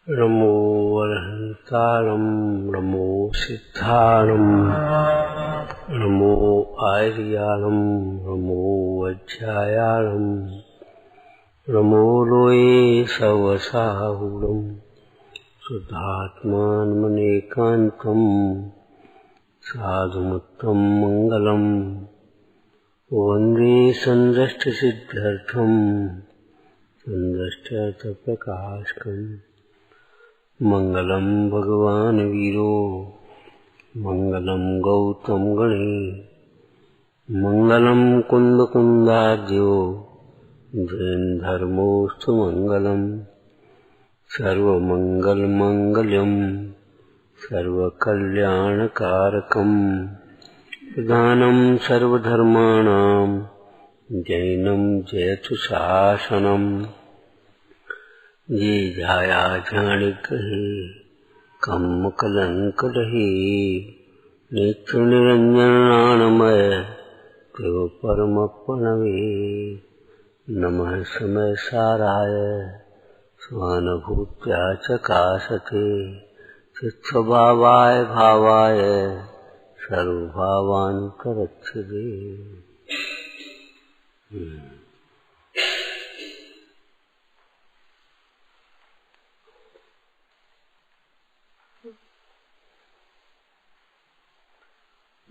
नमो वरहंतारं नमो सिद्धारं नमो आर्याणं नमो वज्रायाणं नमो लोये सवसाहुरं शुद्धात्मानमनेकान्तं साधुमुत्तम मंगलम वन्दे संदृष्टसिद्ध्यर्थं संदृष्ट्यर्थप्रकाशकम् मंगलम भगवान वीरो मंगलम गौतम गणे मंगलम कुंद कुंदाद्यो जैन धर्मोस्तु मंगलम सर्वमंगल मंगल्यम सर्वकल्याणकारकम प्रधानम सर्वधर्माणां जैनम जयतु शासनम ये जाया जान कहे कम कलंक रहे नेत्र निरंजनानमय देव परम प्रणवे नमः समय साराय स्वानुभूत्या चकाशते चित्स्वभावाय भावाय सर्वभावान्तरच्छते।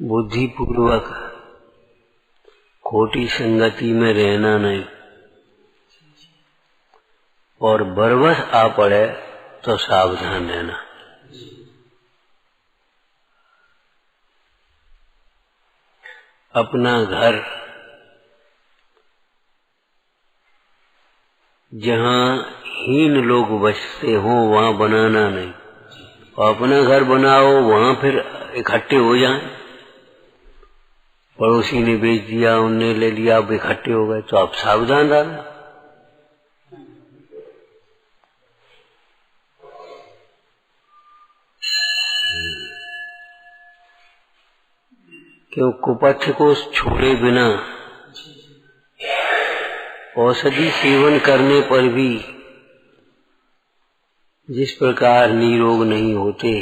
बुद्धिपूर्वक खोटी संगति में रहना नहीं, और बरबस आ पड़े तो सावधान रहना। अपना घर जहाँ हीन लोग बसते हों वहाँ बनाना नहीं, और अपना घर बनाओ वहाँ फिर इकट्ठे हो जाएं। पड़ोसी ने बेच दिया, उनने ले लिया, अब इकट्ठे हो गए, तो आप सावधान रहना। क्यों कुपथ को छोड़े बिना औषधि सेवन करने पर भी जिस प्रकार निरोग नहीं होते,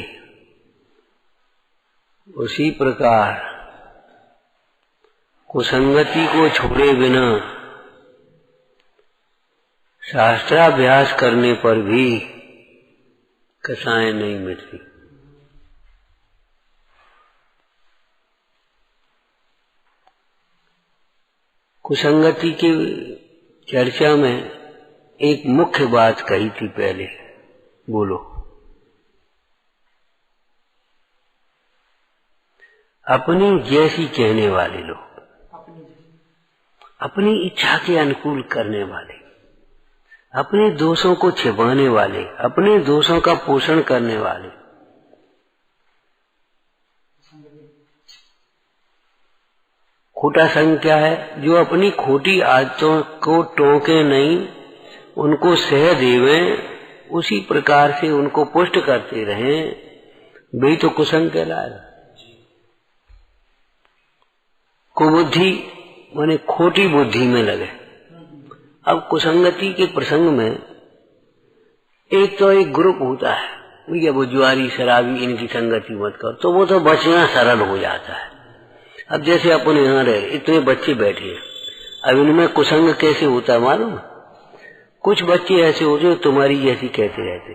उसी प्रकार कुसंगति को छोड़े बिना शास्त्राभ्यास करने पर भी कसाएं नहीं मिलती। कुसंगति की चर्चा में एक मुख्य बात कही थी पहले, बोलो। अपनी जैसी कहने वाले लोग, अपनी इच्छा के अनुकूल करने वाले, अपने दोषों को छिपाने वाले, अपने दोषों का पोषण करने वाले, खोटा संग क्या है? जो अपनी खोटी आदतों को टोके नहीं, उनको सह देवें, उसी प्रकार से उनको पुष्ट करते रहें, वे तो कुसंग कहलाएगा। कुबुद्धि माने खोटी बुद्धि में लगे। अब कुसंगति के प्रसंग में एक तो एक ग्रुप होता है, भैया वो जुआरी शराबी इनकी संगति मत कर, तो वो तो बचना सरल हो जाता है। अब जैसे अपन यहाँ रहे, इतने बच्चे बैठे हैं, अब इनमें कुसंग कैसे होता है मालूम? कुछ बच्चे ऐसे होते हैं तुम्हारी जैसी कहते रहते,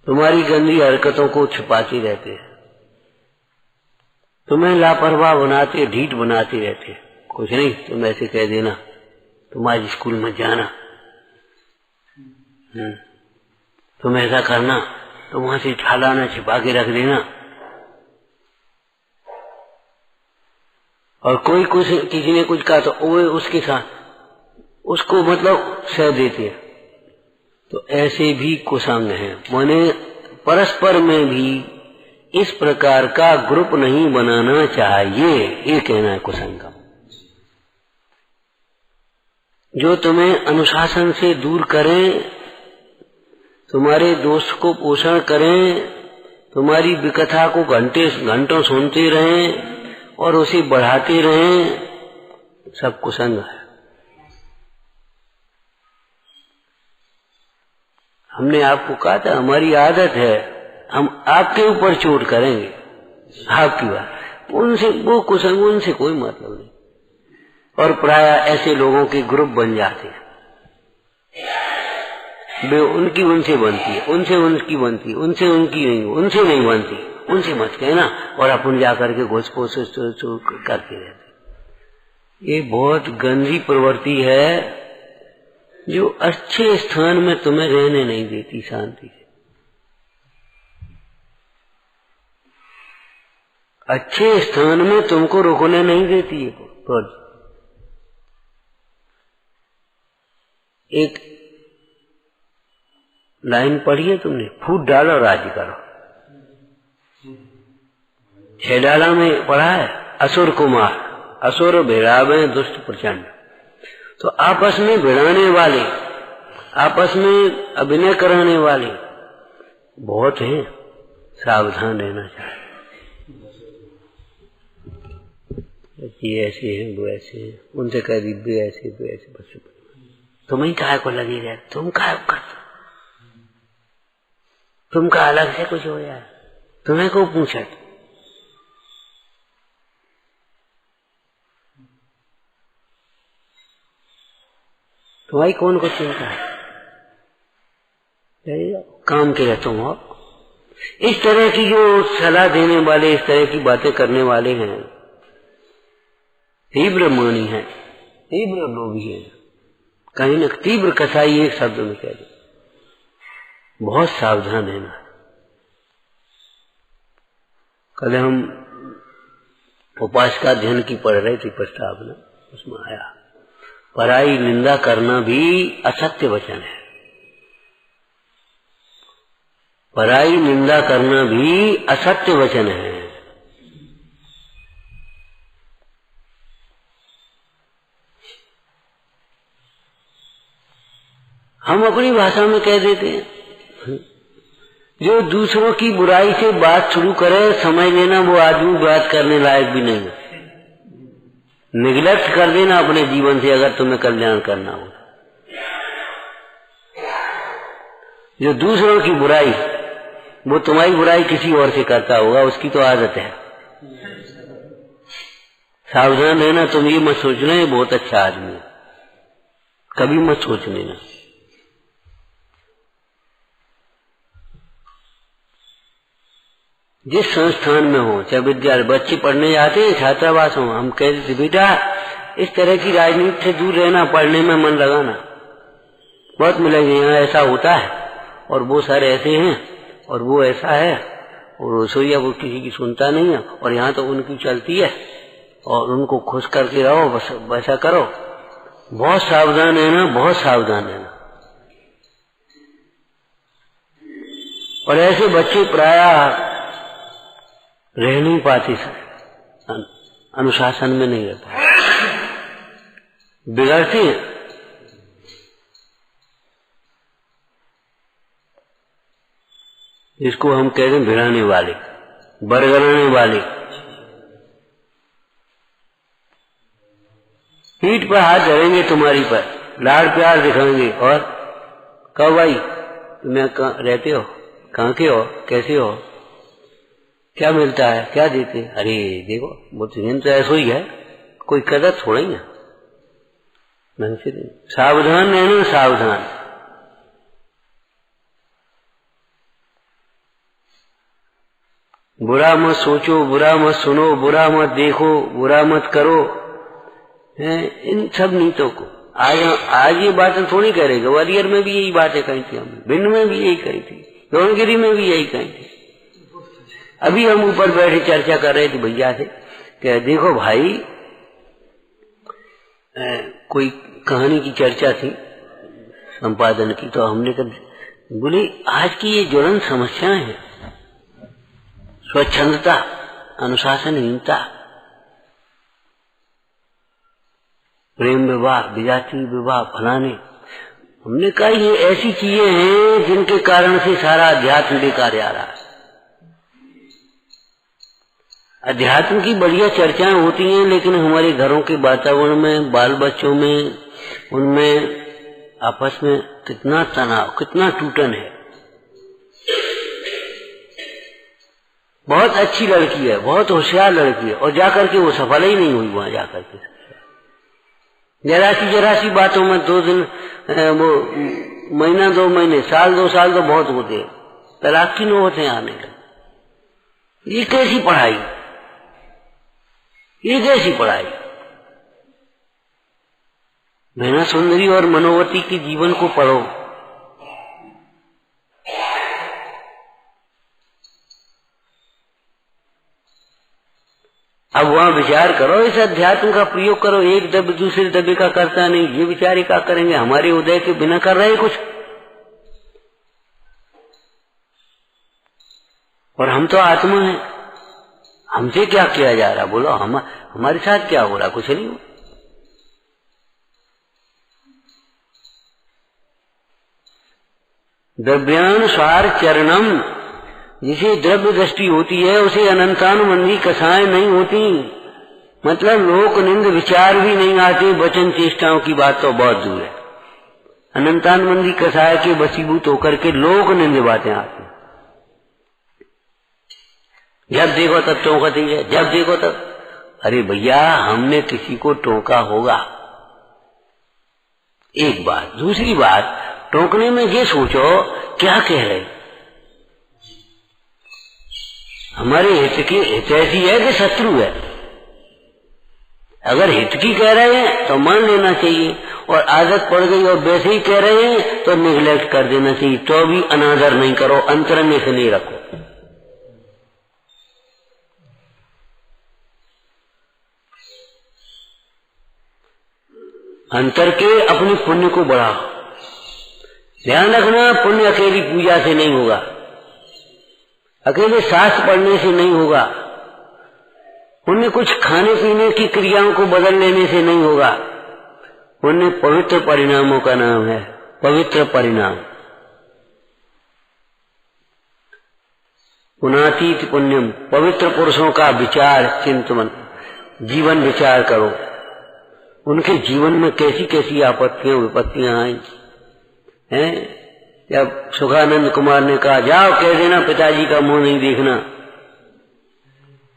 तुम्हारी गंदी हरकतों को छिपाते रहते, तुम्हें लापरवाह बनाते, ढीठ बनाते रहते। कुछ नहीं, तुम ऐसे कह देना तुम आज स्कूल में जाना, तुम ऐसा करना, तो वहां से ठालाना छिपा के रख देना। और कोई कुछ किसी ने कुछ कहा तो वो उसके साथ उसको मतलब सह देते हैं। तो ऐसे भी कुसंग हैं, माने परस्पर में भी इस प्रकार का ग्रुप नहीं बनाना चाहिए, ये कहना है कुसंग का। जो तुम्हें अनुशासन से दूर करें, तुम्हारे दोष को पोषण करें, तुम्हारी विकथा को घंटों सुनते रहें और उसे बढ़ाते रहें, सब कुसंग है। हमने आपको कहा था हमारी आदत है, हम आपके ऊपर चोट करेंगे, आपकी बात। उनसे वो कुसंग, उनसे कोई मतलब नहीं। और प्राय ऐसे लोगों के ग्रुप बन जाते हैं, वे उनकी उनसे बनती है, उनसे उनकी बनती है, उनसे उनकी नहीं, उनसे नहीं बनती, उनसे मत कहना, और अपन जाकर के घुस पोस करते रहते। ये बहुत गंदी प्रवृत्ति है जो अच्छे स्थान में तुम्हें रहने नहीं देती शांति से। अच्छे स्थान में तुमको रुकने नहीं देती है प्रवृत्ति। एक लाइन पढ़ी है तुमने, फूट डालो राज्य करो। छेडाला में पढ़ा है, असुर कुमार असुर भिड़ावे दुष्ट प्रचंड। तो आपस में भिड़ाने वाले, आपस में अभिनय कराने वाले बहुत हैं, सावधान रहना चाहिए। ये ऐसे हैं, वो ऐसे हैं, उनसे कह दी वे ऐसे वे ऐसे। बस तुम्हें काहे को लगी रहे, तुम काहे को करते, तुमका अलग से कुछ हो जाए, तुम्हें को पूछा। तुम्हारी कौन को चिंता है, काम के लिए तुम हो। इस तरह की जो सलाह देने वाले, इस तरह की बातें करने वाले हैं, तीव्र मानी है, तीव्र लोभी है, कहीं न तीव्र कसाई एक शब्द में कह दे। बहुत सावधान रहना। कल हम उपासका ध्यान की पढ़ रहे थे प्रस्तावना, उसमें आया पराई निंदा करना भी असत्य वचन है। पराई निंदा करना भी असत्य वचन है। हम अपनी भाषा में कह देते हैं, जो दूसरों की बुराई से बात शुरू करे, समझ लेना वो आदमी बात करने लायक भी नहीं है। निगलेक्ट कर देना अपने जीवन से अगर तुम्हें कल्याण करना हो। जो दूसरों की बुराई, वो तुम्हारी बुराई किसी और से करता होगा, उसकी तो आदत है। सावधान रहना, तुम ये मत सोचना ये बहुत अच्छा आदमी है, कभी मत सोच लेना। जिस संस्थान में हो, चाहे विद्यालय, बच्चे पढ़ने जाते हैं, छात्रावास हो, हम कहते थे बेटा इस तरह की राजनीति से दूर रहना, पढ़ने में मन लगाना, बहुत मिलेगा। यहाँ ऐसा होता है और वो सर ऐसे हैं और वो ऐसा है, और रसोईया वो किसी की सुनता नहीं है, और यहाँ तो उनकी चलती है, और उनको खुश करके रहो, बस वैसा करो। बहुत सावधान रहना, बहुत सावधान रहना। और ऐसे बच्चे प्रायः रह नहीं पाते, अनुशासन में नहीं रहता, बिगड़ते हैं। जिसको हम कहते हैं भिड़ाने वाले, बरगलाने वाले, पीठ पर हाथ धरेंगे तुम्हारी पर, लाड़ प्यार दिखाएंगे, और कहो भाई तुम्हें रहते हो, कहाँ के हो, कैसे हो, क्या मिलता है, क्या देते। अरे देखो वो तो ऐसा ही है, कोई कदर थोड़ा ही है। सावधान रहना, सावधान। बुरा मत सोचो, बुरा मत सुनो, बुरा मत देखो, बुरा मत करो, इन सब नीतों को आज ये बातें थोड़ी कह रहे। ग्वालियर में भी यही बातें कही थी हमने, भिंड में भी यही कही थी, रोहनगिरी में भी यही कही थी। अभी हम ऊपर बैठे चर्चा कर रहे थे भैया से कि देखो भाई, कोई कहानी की चर्चा थी संपादन की, तो हमने कहा बोले आज की ये ज्वलंत समस्याएं हैं, स्वच्छंदता, अनुशासनहीनता, प्रेम विवाह, विजातीय विवाह, फलाने। हमने कहा ये ऐसी चीजें हैं जिनके कारण से सारा अध्यात्म बेकार जा रहा है। अध्यात्म की बढ़िया चर्चाएं होती हैं, लेकिन हमारे घरों के वातावरण में, बाल बच्चों में, उनमें आपस में कितना तनाव, कितना टूटन है। बहुत अच्छी लड़की है, बहुत होशियार लड़की है, और जाकर के वो सफल ही नहीं हुई वहां जाकर के। जरा सी बातों में 2 दिन, वो महीना 2 महीने, साल 2 साल तो बहुत होते हैं, तलाक की नौबतें आने लगी। ये कैसी पढ़ाई, ये कैसी पढ़ाई। नैना सुंदरी और मनोवती के जीवन को पढ़ो। अब वहां विचार करो, इस अध्यात्म का प्रयोग करो। एक दब दूसरे दबे का करता नहीं, ये विचार क्या करेंगे, हमारे उदय के बिना कर रहे कुछ। और हम तो आत्मा हैं, हमसे क्या किया जा रहा, बोलो हमारे साथ क्या हो रहा, कुछ नहीं हो। द्रव्यान सार चरणम, जिसे द्रव्य दृष्टि होती है उसे अनंतानुबंधी कसाएं नहीं होती। मतलब लोक निंद विचार भी नहीं आते, वचन चेष्टाओं की बात तो बहुत दूर है। अनंतानुबंधी कसाय के वशीभूत होकर के लोक निंद बातें आती, जब देखो तब टोकती है, जब देखो तब। अरे भैया, हमने किसी को टोका होगा, एक बात। दूसरी बात, टोकने में ये सोचो क्या कह रहे, हमारे हित की हित ऐसी है कि शत्रु है। अगर हित की कह रहे हैं तो मान लेना चाहिए, और आदत पड़ गई और वैसे ही कह रहे हैं तो निगलेक्ट कर देना चाहिए। तो भी अनादर नहीं करो, अंतरंग से नहीं रखो। अंतर के अपने पुण्य को बढ़ाओ। ध्यान रखना, पुण्य अकेली पूजा से नहीं होगा, अकेले शास्त्र पढ़ने से नहीं होगा, पुण्य कुछ खाने पीने की क्रियाओं को बदल लेने से नहीं होगा। पुण्य पवित्र परिणामों का नाम है, पवित्र परिणाम। पुनातीत पुण्यम, पवित्र पुरुषों का विचार चिंतन, जीवन विचार करो। उनके जीवन में कैसी कैसी आपत्तियां विपत्तियां आई हैं। जब सुखानंद कुमार ने कहा, जाओ कह देना पिताजी का मुंह नहीं देखना।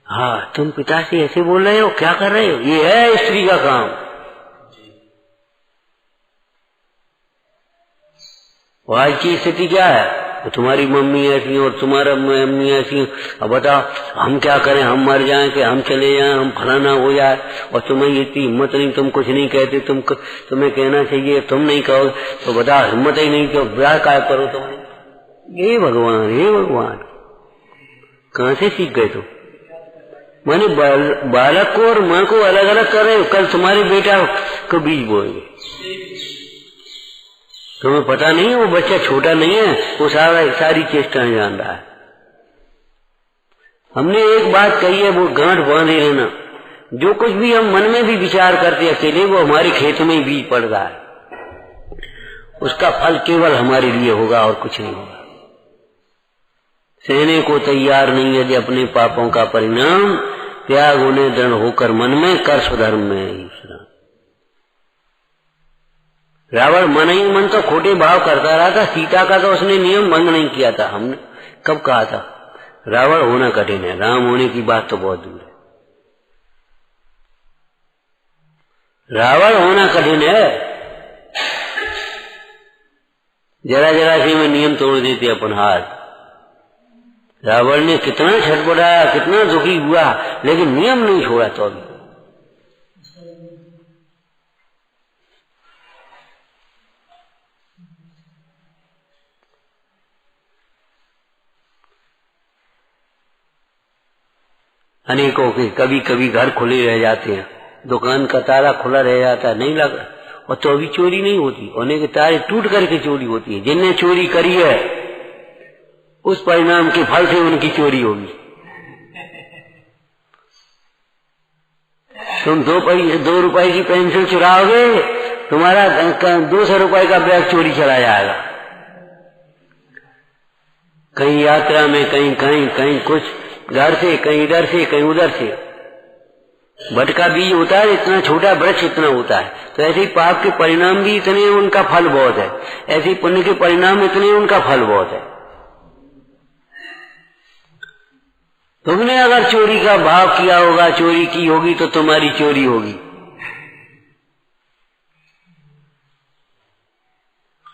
हाँ, तुम पिता से ऐसे बोल रहे हो, क्या कर रहे हो, ये है स्त्री का काम। और आज की स्थिति क्या है, तो तुम्हारी मम्मी ऐसी और तुम्हारा मम्मी ऐसी, अब बताओ हम क्या करें, हम मर जाएं कि हम चले जाएं, हम फलाना हो जाए, और तुम्हें इतनी हिम्मत नहीं, तुम कुछ नहीं कहते, तुम्हें कहना चाहिए, तुम नहीं कहो, तो बताओ हिम्मत ही नहीं, तो ब्याह काय करो तुम। ये भगवान कहां से सीख गए तुम। माने बालक को और माँ को अलग अलग कर रहे हो। कल तुम्हारे बेटा को बीज बोएंगे, तुम्हें पता नहीं, वो बच्चा छोटा नहीं है, वो सारी चेष्टाएं जान रहा है। हमने एक बात कही है, वो गांठ बांधे रहना। जो कुछ भी हम मन में भी विचार करते अकेले, वो हमारे खेत में ही बीज पड़ रहा है, उसका फल केवल हमारे लिए होगा और कुछ नहीं होगा। सहने को तैयार नहीं यदि अपने पापों का परिणाम, त्याग उन्हें दृढ़ होकर मन में कर स्वधर्म में ईश्वर। रावण मन ही मन तो खोटे भाव करता रहा था, सीता का तो उसने नियम भंग नहीं किया था। हमने कब कहा था रावण होना कठिन है, राम होने की बात तो बहुत दूर है। रावण होना कठिन है, जरा जरा से में नियम तोड़ देते अपन हाथ। रावण ने कितना छटपटाया, कितना दुखी हुआ, लेकिन नियम नहीं छोड़ा। तो अभी अनेकों के कभी कभी घर खुले रह जाते हैं, दुकान का ताला खुला रह जाता है, नहीं लगा, और तो अभी चोरी नहीं होती। उन्हें के तारे टूट करके चोरी होती है। जिनने चोरी करी है उस परिणाम के फल से उनकी चोरी होगी। तुम 2 रुपए की पेंसिल चुराओगे, तुम्हारा 200 रुपए का बैग चोरी चला जाएगा। कहीं यात्रा में, कहीं कुछ घर से, कहीं इधर से, कहीं उधर से। वट का बीज होता है इतना छोटा, वृक्ष इतना होता है। तो ऐसे ही पाप के परिणाम भी इतने, उनका फल बहुत है। ऐसे ही पुण्य के परिणाम इतने, उनका फल बहुत है। तुमने अगर चोरी का भाव किया होगा, चोरी की होगी तो तुम्हारी चोरी होगी।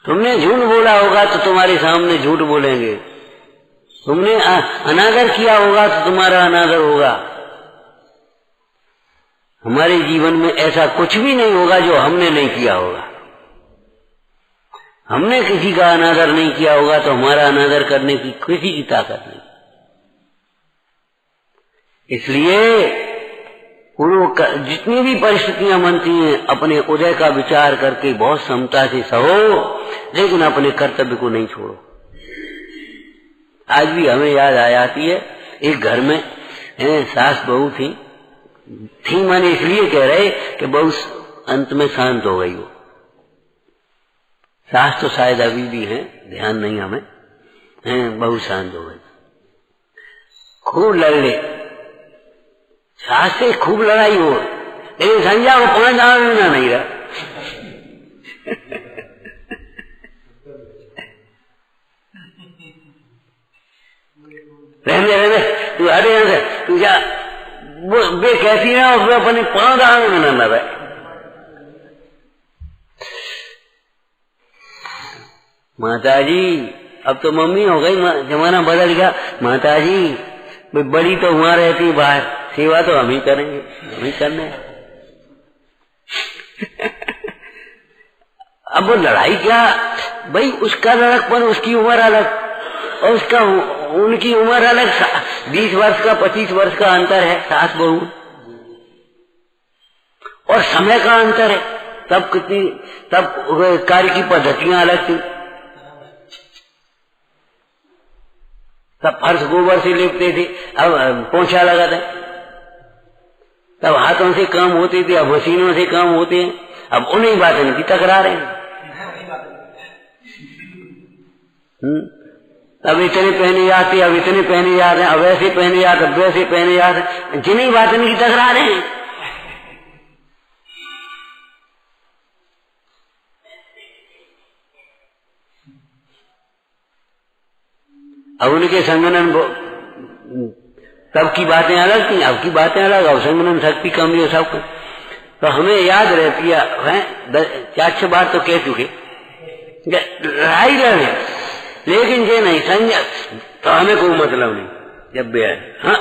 तुमने झूठ बोला होगा तो तुम्हारे सामने झूठ बोलेंगे। तुमने अनादर किया होगा तो तुम्हारा अनादर होगा। हमारे जीवन में ऐसा कुछ भी नहीं होगा जो हमने नहीं किया होगा। हमने किसी का अनादर नहीं किया होगा तो हमारा अनादर करने की किसी की ताकत नहीं। इसलिए जितनी भी परिस्थितियां बनती हैं, अपने उदय का विचार करके बहुत समता से सहो, लेकिन अपने कर्तव्य को नहीं छोड़ो। आज भी हमें याद आ जाती है, एक घर में सास बहू थी माने इसलिए कह रहे कि बहू अंत में शांत हो गई। वो सास तो शायद अभी भी है, ध्यान नहीं हमें, बहू शांत हो गई। खूब लड़े, सास से खूब लड़ाई हो, लेकिन संध्या को 5 आना नहीं रहा। रहने तू हटे यहाँ से, तू जा, वो वे कहती है और वे अपने 5 आंग में न रहे। माताजी अब तो मम्मी हो गई, जमाना बदल गया। माताजी बड़ी तो वहां रहती बाहर, सेवा तो हम ही करेंगे, हम ही करने। अब वो लड़ाई क्या भाई, उसका लड़कपन, उसकी उम्र अलग और उसका उनकी उम्र अलग। 20 वर्ष का 25 वर्ष का अंतर है सास बहू, और समय का अंतर है। तब कार्य की पद्धतियां अलग थी। तब फर्श गोबर से लिपते थे, अब पोंछा लगाते। तब हाथों से काम होते थे, अब मशीनों से काम होते हैं। अब उन्हीं बातों की तकरार है। अब इतने पहने जाते, अब इतने पहने जाते, अब ऐसे पहने जाते, अब वैसे पहने जाते, जिन्हीं बातों की तकरार है। अब उनके संगठन तब की बातें अलग थी, अब की बातें अलग। अब संगठन शक्ति कम है सब। तो हमें याद रहती है 4-6 बार तो कह चुके, लड़ाई लड़े, लेकिन ये नहीं संजय तो हमें कोई मतलब नहीं। जब भी है हाँ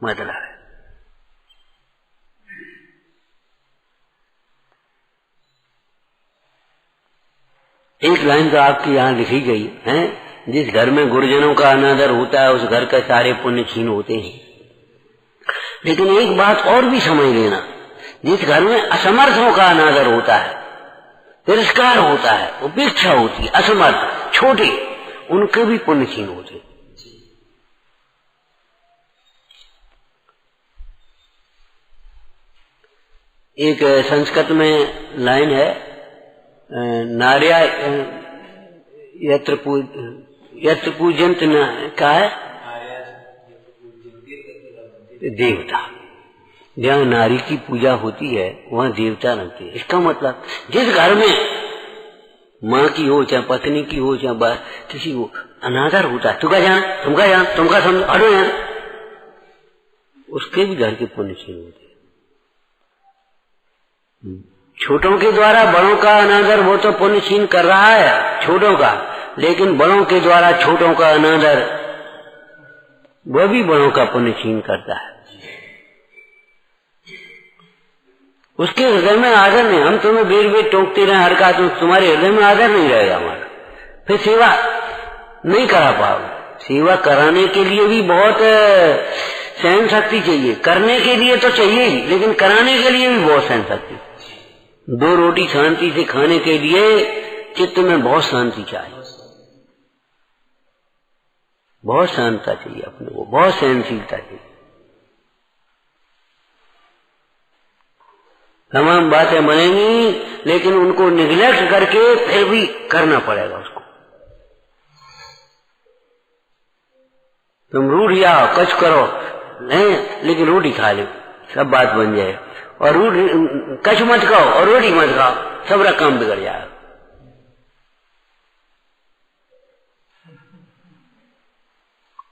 मतलब है। एक लाइन तो आपकी यहाँ लिखी गई है, जिस घर में गुरुजनों का अनादर होता है उस घर के सारे पुण्य छीन होते हैं। लेकिन एक बात और भी समझ लेना, जिस घर में असमर्थों का अनादर होता है, तिरस्कार होता है, उपेक्षा होती है, असमर्थ छोटे, उनके भी पुण्य छीन होते। एक संस्कृत में लाइन है, नार्या यत्र पूजंत न का है देवता। जहाँ नारी की पूजा होती है वहाँ देवता लगते हैं। इसका मतलब जिस घर में माँ की हो, चाहे पत्नी की हो, चाहे किसी को अनादर होता है, तुमका जान, तुमका जान, तुमका समझ, अड़ो जान, उसके भी घर के पुण्य छीन होते हैं। छोटों के द्वारा बड़ों का अनादर वो तो पुण्य छीन कर रहा है छोटों का, लेकिन बड़ों के द्वारा छोटों का अनादर वह भी बड़ों का पुण्य छीन करता है। उसके हृदय में आदर नहीं। हम तुम्हें बेर बेर टोकते रहे हर का, तुम्हारे हृदय में आदर नहीं रहेगा हमारा, फिर सेवा नहीं करा पाओगे। सेवा कराने के लिए भी बहुत सहन शक्ति चाहिए, करने के लिए तो चाहिए ही, लेकिन कराने के लिए भी बहुत सहन शक्ति। 2 रोटी शांति से खाने के लिए चित्त में बहुत शांति चाहिए, बहुत शांतता चाहिए, अपने को बहुत सहनशीलता चाहिए। तमाम बातें बनेंगी, लेकिन उनको निगलेक्ट करके फिर भी करना पड़ेगा उसको। तुम रूठ जाओ, कच करो नहीं, लेकिन रोटी खा लो, सब बात बन जाए। और कछ मत खाओ और रोटी मत खाओ, सबरा काम बिगड़ जाए।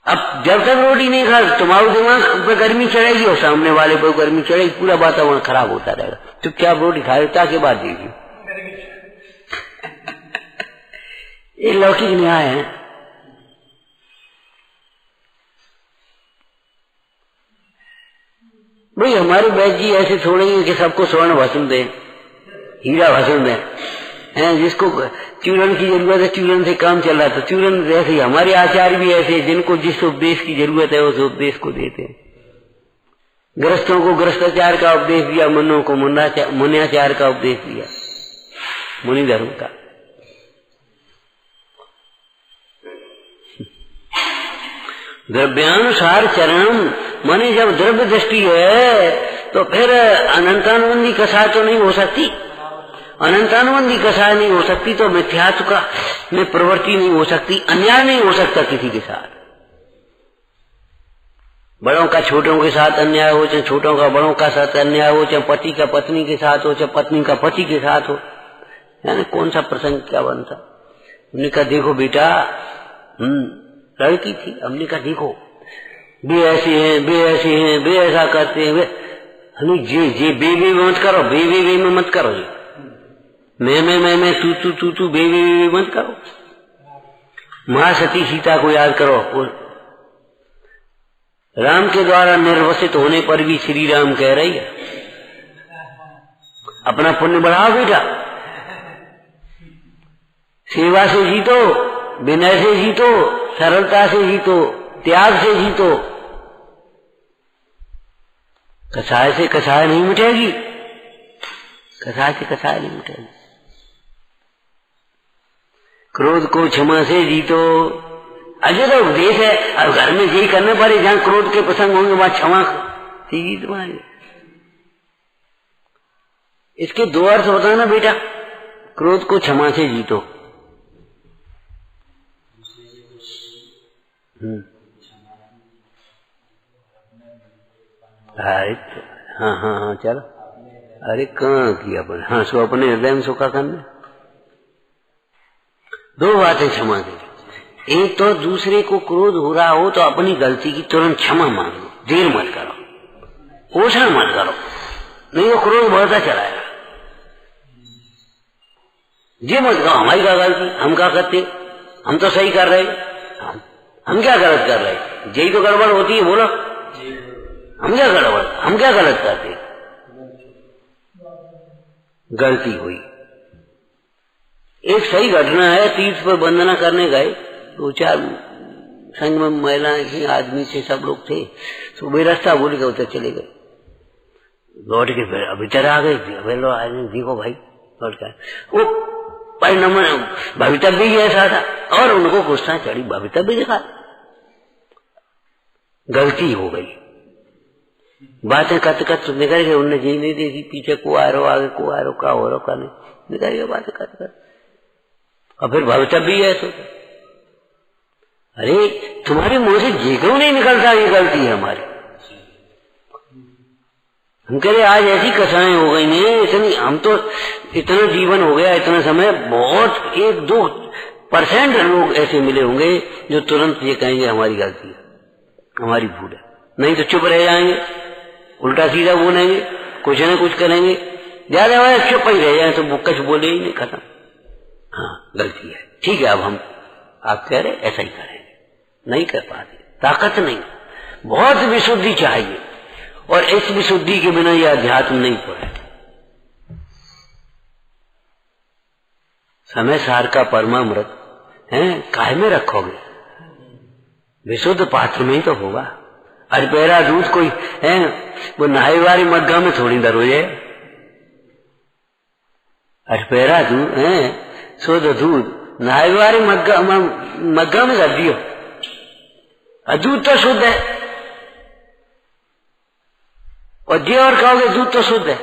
अब जब तक रोटी नहीं खा तुम्हारे दिमाग पे गर्मी चढ़ेगी और सामने वाले पे गर्मी चढ़ेगी, पूरा वातावरण खराब होता रहेगा। चुपचाप रोटी खा लेता के बाद देखिए। ये लौकिक न्याय है। भाई हमारे वैद्य जी ऐसे थोड़े ही कि सबको स्वर्ण भस्म दे, हीरा भस्म दे, हैं जिसको चूरन की जरूरत है चूरन से काम चल रहा, तो चूरन जैसे ही हमारे आचार्य भी ऐसे, जिनको जिस उपदेश की जरूरत है उस उपदेश को देते हैं। गृहस्थों को गृहस्थाचार का उपदेश दिया, मुन्नों को मुन्याचार का उपदेश दिया, मुनि धर्म का। द्रव्यानुसार चरणम, माने जब द्रव्य दृष्टि है तो फिर अनंतानुबंधी कसाय तो नहीं हो सकती। अनंतानुबंधी कसाय नहीं हो सकती तो मिथ्यात्व का में प्रवृत्ति नहीं हो सकती, अन्याय नहीं हो सकता किसी के साथ। बड़ों का छोटों के साथ अन्याय हो, चाहे छोटों का बड़ों का साथ अन्याय हो, चाहे पति का पत्नी के साथ हो, चाहे पत्नी का पति के साथ हो, यानी कौन सा प्रसंग क्या बनता। हमने कहा देखो बेटा, लड़की थी, हमने कहा देखो बे ऐसे हैं, बे ऐसे हैं, बे ऐसा करते हैं, हमें जे बे मत करो, बे में मत करो, मैं तू बे मत करो। मां सती सीता को याद करो, राम के द्वारा निर्वसित होने पर भी श्री राम कह रही है अपना पुण्य बढ़ाओ बेटा, सेवा से जीतो, विनय से जीतो, सरलता से जीतो, त्याग से जीतो। कसाय से कसाय नहीं मिटेगी, कसाय से कसाय नहीं मिटेगी। क्रोध को क्षमा से जीतो। अजय तो उपदेश है, अब घर में यही करने पड़े, जहां क्रोध के प्रसंग होंगे वहां क्षमा से जीत मांगे। इसके दो अर्थ होता है ना बेटा, क्रोध को क्षमा से जीतो। हाँ चलो, अरे कहाँ किया अपन, हाँ सो अपने हृदय में सुखा करने। दो बातें क्षमा की, एक तो दूसरे को क्रोध हो रहा हो तो अपनी गलती की तुरंत क्षमा मांग लो, देर मत करो, पोषण मत करो, नहीं तो क्रोध बढ़ता चलाएगा। ये मत कहो हमारी क्या गलती, हम क्या करते, हम तो सही कर रहे, हम क्या गलत कर रहे, यही तो गड़बड़ होती है, बोलो हम क्या गड़बड़, हम क्या गलत करते। गलती हुई, एक सही घटना है, तीर्थ पर वंदना करने गए, दो चार संग में महिलाएं थी, आदमी थे, सब लोग थे, तो वे रास्ता भूल गए, उधर चले गए, लौट के फिर भीतर आ गए, देखो भाई लौट कर वो परिणाम भवितव्य भी ऐसा था, और उनको गुस्सा चढ़ी, भवितव्य दिखा, गलती हो गई, बातें कत निकल गए, उनने जी नहीं देखी पीछे को आ रहा, आगे को आ रहा, का हो रहा, का नहीं, निकल गए बातें कत, और फिर भवितव्य भी ऐसा। अरे तुम्हारे मुंह से ये क्यों नहीं निकलता, ये गलती है हमारी। हम कह रहे आज ऐसी कसाएं हो गई हैं, इतनी, हम तो इतना जीवन हो गया, इतना समय, बहुत 1-2% लोग ऐसे मिले होंगे जो तुरंत ये कहेंगे हमारी गलती है, हमारी भूल है, नहीं तो चुप रह जाएंगे, उल्टा सीधा बोलेंगे, कुछ न कुछ करेंगे, ज्यादा वाले चुप ही रह जाए तो वो कुछ बोले ही नहीं, खत्म, हाँ गलती है, ठीक है, अब हम आप कह रहे ऐसा ही करेंगे, नहीं कर पाते, ताकत नहीं, बहुत विशुद्धि चाहिए, और इस विशुद्धि के बिना यह अध्यात्म नहीं पड़े। समय सार का परमामृत है, काहे में रखोगे, विशुद्ध पात्र में ही तो होगा। अरपेरा दूध कोई है, वो नहाई वाली मग्गा में थोड़ी दर हो जाए, अरपेरा दूध है, शुद्ध दूध नहाई वाली मग्गा में रख दियो, दूध तो शुद्ध है, और जे और कहोगे दूध तो शुद्ध है।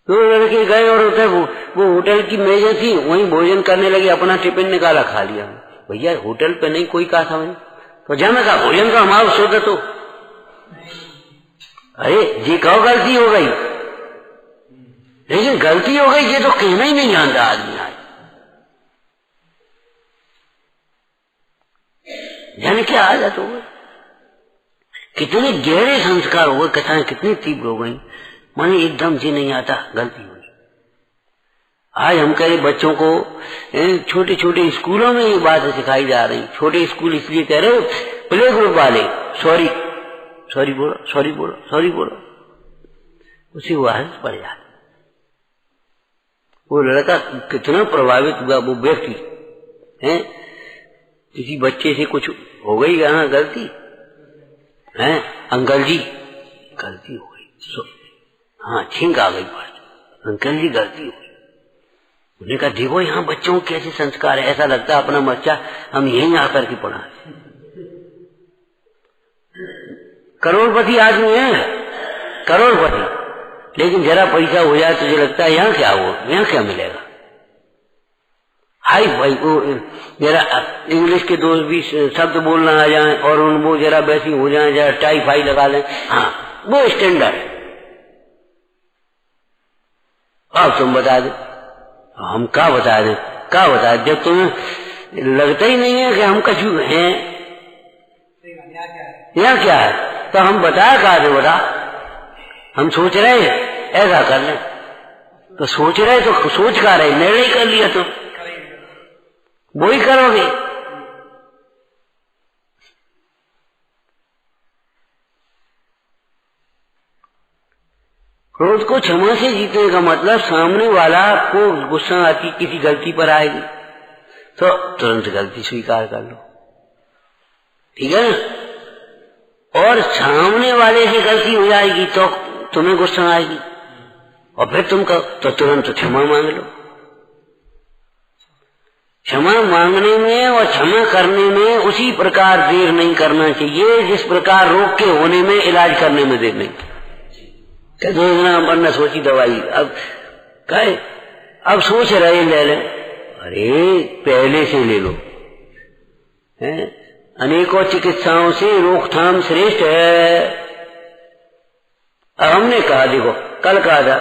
तो लड़के गए और उधर वो होटल की मेजें थी, वहीं भोजन करने लगे, अपना टिफिन निकाला, खा लिया। भैया होटल पे नहीं कोई कहा था, तो जब का भोजन का हमारा शुद्ध तो अरे जी कहो गलती हो गई, लेकिन गलती हो गई ये तो कहना ही नहीं जानता आदमी। आज जाने क्या आदत हो गई, कितने गहरे संस्कार हो गए, कथाएं कितनी तीव्र हो गई, माने एकदम जी नहीं आता गलती हुई। आज हम कह रहे बच्चों को छोटे छोटे स्कूलों में ये बातें सिखाई जा रही। छोटे स्कूल इसलिए कह रहे प्ले ग्रुप वाले सॉरी सॉरी बोलो सॉरी बोलो सॉरी बोलो, उसी वो आदत पड़ जाती। वो लड़का कितना प्रभावित हुआ, वो व्यक्ति है, किसी बच्चे से कुछ हो गई यहाँ गलती है, अंकल जी गलती हो गई, हाँ छींक आ गई बात, अंकल जी गलती हो गई। उन्होंने कहा देखो यहाँ बच्चों के कैसे संस्कार है, ऐसा लगता है अपना बच्चा हम यहीं आकर के पढ़ा। करोड़पति आदमी है, करोड़पति, लेकिन जरा पैसा हो जाए तुझे लगता है यहाँ क्या हो, यहाँ क्या मिलेगा। हाई भाई वो जरा इंग्लिश के दोस्त भी शब्द बोलना आ जाए और उन वो जरा वैसी हो जाए, जरा टाई फाई लगा लें, हाँ वो स्टैंडर्ड है। अब तुम बता दे, हम क्या बता दें, क्या बता दें, जब तुम्हें लगता ही नहीं है कि हम कछु हैं, यहाँ क्या है, तो हम बताया कहा दे, बता हम सोच रहे हैं ऐसा कर लें, तो सोच रहे तो सोच का रहे, निर्णय कर लिया तो वो ही करोगे। क्रोध को क्षमा से जीतने का मतलब सामने वाला को गुस्सा आती किसी गलती पर आएगी तो तुरंत गलती स्वीकार कर लो, ठीक है ना। और सामने वाले से गलती हो जाएगी तो तुम्हें गुस्सा आएगी और फिर तुम तो तुरंत क्षमा मांग लो। क्षमा मांगने में और क्षमा करने में उसी प्रकार देर नहीं करना चाहिए जिस प्रकार रोग के होने में इलाज करने में देर नहीं। योजना बनना सोची दवाई, अब कहे अब सोच रहे ले लें, अरे पहले से ले लो, अनेकों चिकित्साओं से रोकथाम श्रेष्ठ है। अब हमने कहा देखो कल कहा था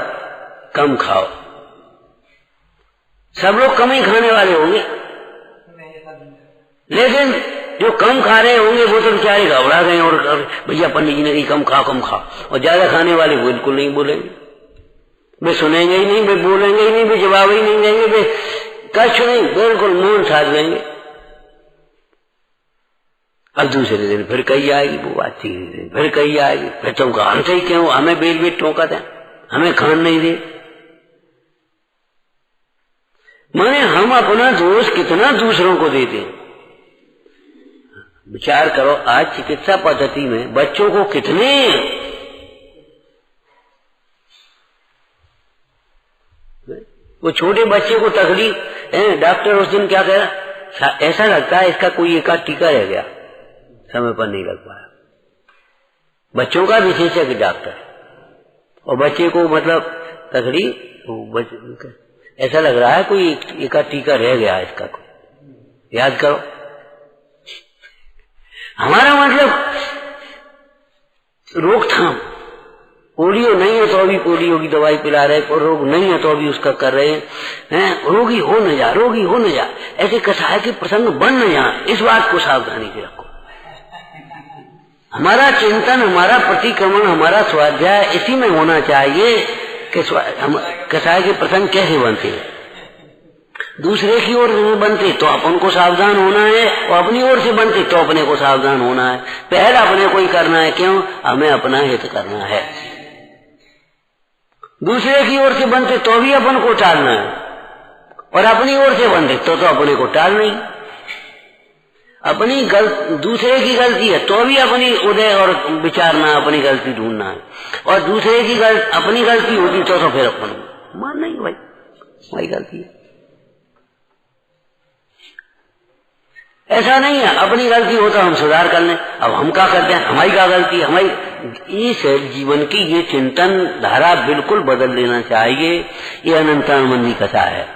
कम खाओ, सब लोग कम ही खाने वाले होंगे, लेकिन जो कम खा रहे होंगे वो तो बेचारे घबरा गए और भैया पंडित जी ने कही कम खाओ, और ज्यादा खाने वाले बिल्कुल नहीं बोलेंगे, वे सुनेंगे ही नहीं, वे बोलेंगे ही नहीं, वे जवाब ही नहीं देंगे, वे कष्ट नहीं, बिल्कुल मौन साध लेंगे। अब दूसरे दिन फिर कही आएगी वो बात, तीसरे दिन फिर कही आएगी, फिर तुम कहा हमसे ही क्यों, हमें बेल बेट टोका था, हमें खान नहीं दे। माने हम अपना दोष कितना दूसरों को देते हैं। विचार करो आज चिकित्सा पद्धति में बच्चों को कितने वो छोटे बच्चे को तकलीफ, डॉक्टर उस दिन क्या कह रहा, ऐसा लगता है इसका कोई एक टीका रह गया, समय पर नहीं लग पाया। बच्चों का विशेषज्ञ डॉक्टर, और बच्चे को मतलब तकलीफ, ऐसा लग रहा है कोई एक टीका रह गया इसका, कोई याद करो। हमारा मतलब रोकथाम, पोलियो नहीं है तो अभी पोलियो की दवाई पिला रहे, और रोग नहीं है तो अभी उसका कर रहे हैं, रोगी हो न जा, रोगी हो न जा, ऐसे कसाय के प्रसंग बन न जाए, इस बात को सावधानी से रखो। हमारा चिंतन, हमारा प्रतिक्रमण, हमारा स्वाध्याय इसी में होना चाहिए कि कसाय के प्रसंग कैसे बनते हैं, दूसरे की ओर से बनते तो अपन को सावधान होना है, और अपनी ओर से बनते तो अपने को सावधान होना है। पहले अपने को ही करना है, क्यों, हमें अपना हित करना है। दूसरे की ओर से बनते तो भी अपन को टालना है, और अपनी ओर से बनते तो अपने को टालना ही। अपनी दूसरे की गलती है तो भी अपनी उदय और विचारना, अपनी गलती ढूंढना है, और दूसरे की अपनी गलती होती तो फिर अपन मानना ही भाई वही गलती है। ऐसा नहीं है अपनी गलती हो तो हम सुधार कर लें, अब हम क्या करते हैं, हमारी क्या गलती, हमारी इस जीवन की ये चिंतन धारा बिल्कुल बदल लेना चाहिए। ये अनंतानुबंधी कथा है,